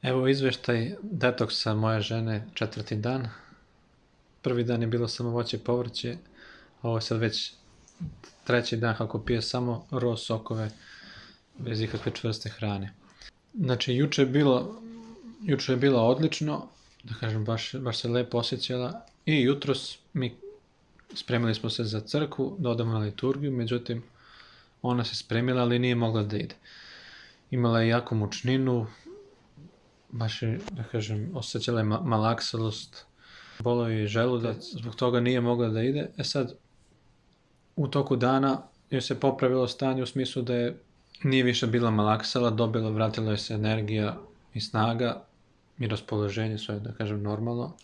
Evo izveštaj detoksa moje žene 4. dan. Prvi dan je bilo samo voće i povrće, ovo je sad već 3. dan kako pije samo raw sokove bez ikakve čvrste hrane. Znači, juče je bilo odlično, da kažem, baš se lepo osjećala i jutros spremili smo se za crkvu, da odemo na liturgiju, međutim, ona se spremila, ali nije mogla da ide. Imala je jako mučninu, baš je, da kažem, osjećala je malaksalost, bolio je želudac, zbog toga nije mogla da ide. Sad, u toku dana joj se popravilo stanje u smislu da je nije više bila malaksala, vratila je se energija i snaga i raspoloženje, sve, da kažem, normalno.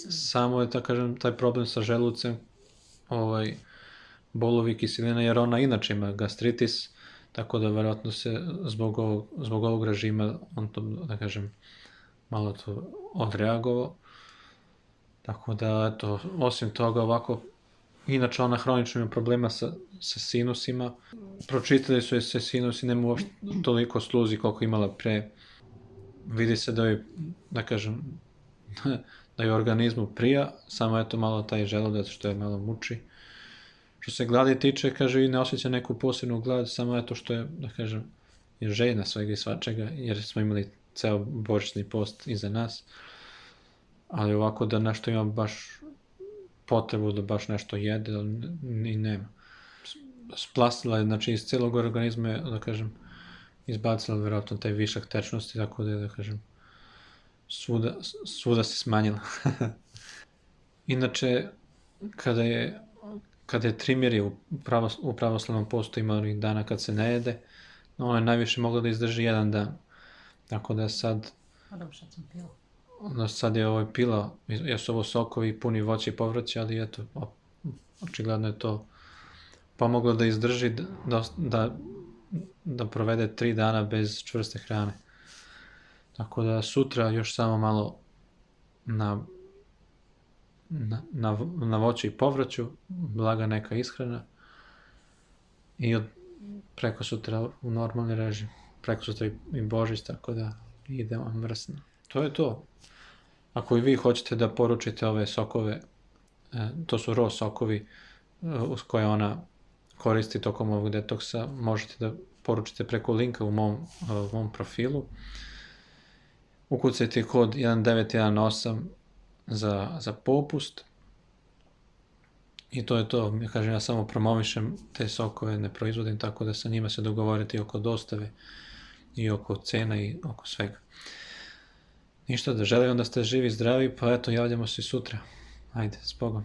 Samo je, da kažem, taj problem sa želucem, bolovi kiselina, jer ona inače ima gastritis, tako da verovatno se zbog ovog režima on to, da kažem, malo to odreagovao. Tako da, eto, osim toga ovako, inače ona hronično ima problema sa sinusima. Pročitali su je se sinusi, nema uopšte toliko sluzi koliko imala pre. Vidi se da je, da kažem, da je organizmu prija, samo eto malo taj želudac što je malo muči. Što se gladi tiče, kaže, i ne osjeća neku posebnu glad, samo eto što je, da kažem, je željna svega i svačega, jer smo imali ceo božićni post iza nas. Ali ovako da nešto ima baš potrebu da baš nešto jede, ali ni nema. Splasila je, znači, iz celog organizma je, da kažem, izbacila verovatno taj višak tečnosti, tako da je, da kažem, svuda se smanjila. Inače, kada je trimirje u pravoslavnom postu ima onih dana kad se ne jede, ona je najviše mogla da izdrži 1 dan. Tako da sad... Sad je pila, jesu ovo sokovi puni voća i povrća, ali eto, očigledno je to pomoglo da izdrži, da provede 3 dana bez čvrste hrane. Tako da sutra još samo malo na voću i povrću, blaga neka ishrana i od preko sutra u normalni režim. Preko sutra i Božić, tako da idemo mrsno. To je to. Ako i vi hoćete da poručite ove sokove, to su raw sokovi uz koje ona koristi tokom ovog detoksa, možete da poručite preko linka u mom profilu. Ukucajte kod 1918 za popust i to je to. Kažem, ja samo promovišem te sokove, ne proizvodim, tako da sa njima se dogovorite oko dostave i oko cena i oko svega. Ništa, da želim da ste živi, zdravi, pa eto, javljamo se sutra. Ajde, s Bogom.